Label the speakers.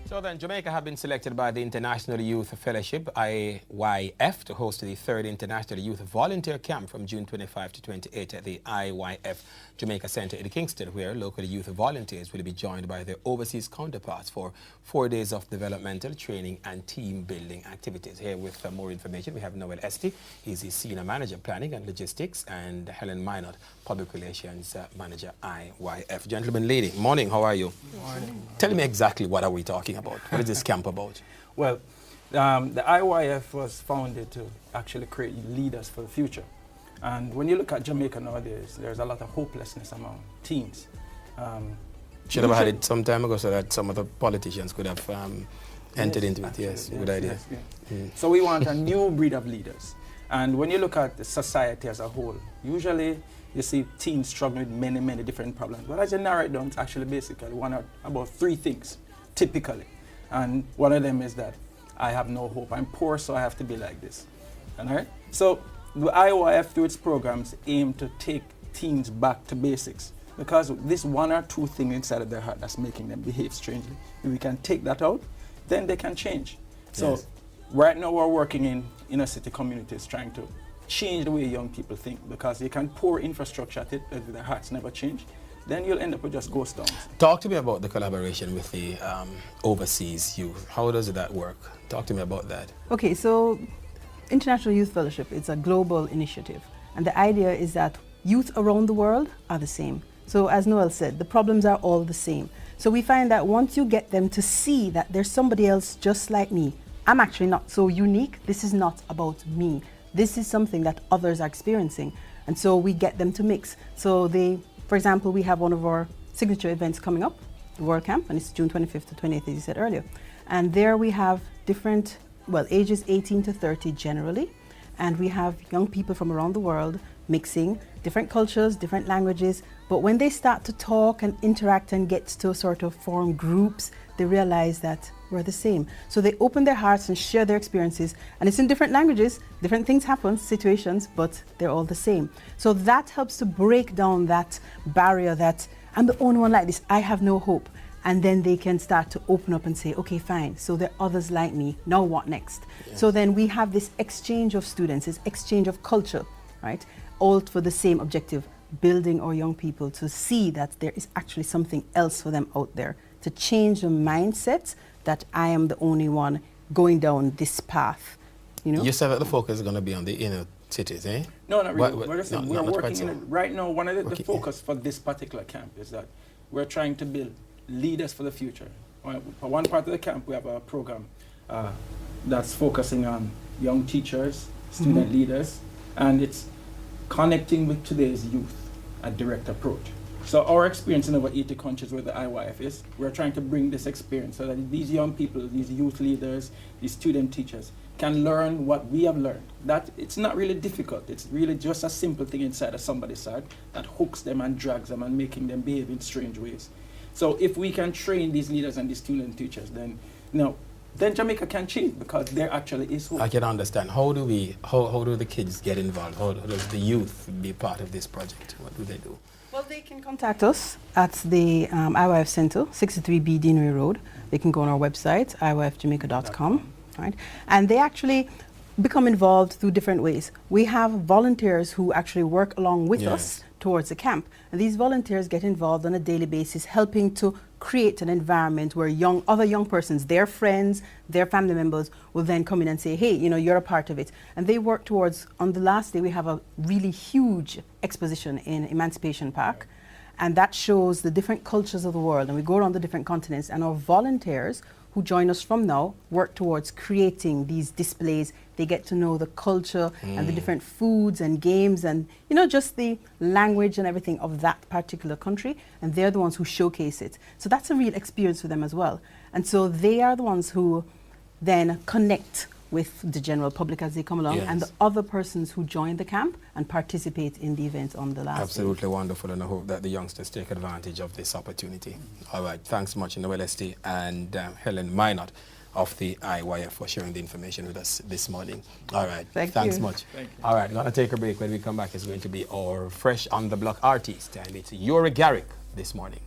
Speaker 1: So then, Jamaica have been selected by the International Youth Fellowship, IYF, to host the 3rd International Youth Volunteer Camp from June 25 to 28 at the IYF Jamaica Center in Kingston, where local youth volunteers will be joined by their overseas counterparts for 4 days of developmental training and team-building activities. Here with more information, we have Noel Esty. He's the Senior Manager, Planning and Logistics, and Helen Minott, Public Relations Manager, IYF. Gentlemen, lady, morning, how are you?
Speaker 2: Morning.
Speaker 1: Tell me exactly what are we talking about? What is this camp about?
Speaker 2: Well, the IYF was founded to actually create leaders for the future. And when you look at Jamaica nowadays, there's a lot of hopelessness among teens.
Speaker 1: Should have had it some time ago so that some of the politicians could have entered into it.
Speaker 2: Actually,
Speaker 1: yes, good idea.
Speaker 2: So we want a new breed of leaders. And when you look at the society as a whole, usually you see teens struggling with many, many different problems. But as you narrow it down, it's actually basically about 3 things, typically. And one of them is that I have no hope. I'm poor, so I have to be like this. All right? So the IYF, through its programs, aim to take teens back to basics. Because this 1 or 2 thing inside of their heart that's making them behave strangely. If we can take that out, then they can change. So right now we're working in inner city communities trying to change the way young people think, because you can pour infrastructure at it, but their hearts never change. Then you'll end up with just ghost towns.
Speaker 1: Talk to me about the collaboration with the overseas youth. How does that work? Talk to me about that.
Speaker 3: Okay, so International Youth Fellowship is a global initiative. And the idea is that youth around the world are the same. So as Noel said, the problems are all the same. So we find that once you get them to see that there's somebody else just like me, I'm actually not so unique, this is not about me. This is something that others are experiencing. And so we get them to mix. So for example, we have one of our signature events coming up, the World Camp, and it's June 25th to 28th, as you said earlier. And there we have different, ages 18 to 30 generally. And we have young people from around the world mixing different cultures, different languages. But when they start to talk and interact and get to sort of form groups, they realize that we're the same. So they open their hearts and share their experiences. And it's in different languages, different things happen, situations, but they're all the same. So that helps to break down that barrier that I'm the only one like this, I have no hope. And then they can start to open up and say, okay, fine, so there are others like me, now what next? Yes. So then we have this exchange of students, this exchange of culture, right? All for the same objective, building our young people to see that there is actually something else for them out there, to change the mindset that I am the only one going down this path, you know?
Speaker 1: You said that the focus is going to be on the inner cities, eh?
Speaker 2: No, not really. We're working
Speaker 1: so.
Speaker 2: Right now, one of the focus for this particular camp is that we're trying to build leaders for the future. For one part of the camp, we have a program that's focusing on young teachers, student leaders, and it's connecting with today's youth, a direct approach. So our experience in over 80 countries where the IYF is, we're trying to bring this experience so that these young people, these youth leaders, these student teachers can learn what we have learned. That it's not really difficult. It's really just a simple thing inside of somebody's heart that hooks them and drags them and making them behave in strange ways. So if we can train these leaders and these student teachers, then then Jamaica can change, because there actually is hope.
Speaker 1: I can understand. How do the kids get involved? How does the youth be part of this project? What do they do?
Speaker 3: Well, they can contact us at the IYF Center, 63B Deanery Road. They can go on our website, iyfjamaica.com, right? And they actually become involved through different ways. We have volunteers who actually work along with us towards the camp. And these volunteers get involved on a daily basis, helping to create an environment where other young persons, their friends, their family members, will then come in and say, hey, you're a part of it. And they work towards, on the last day, we have a really huge exposition in Emancipation Park. And that shows the different cultures of the world. And we go around the different continents, and our volunteers who join us from now work towards creating these displays. They get to know the culture and the different foods and games and, just the language and everything of that particular country. And they're the ones who showcase it. So that's a real experience for them as well. And so they are the ones who then connect with the general public as they come along, and the other persons who join the camp and participate in the event on the last
Speaker 1: Absolutely
Speaker 3: day.
Speaker 1: Wonderful, and I hope that the youngsters take advantage of this opportunity. All right, thanks much, Noel Esty and Helen Minott of the IYF for sharing the information with us this morning. All right, thanks much.
Speaker 2: Thank you.
Speaker 1: All right, we're going to take a break. When we come back, it's going to be our fresh on the block artist, and it's Yuri Garrick this morning.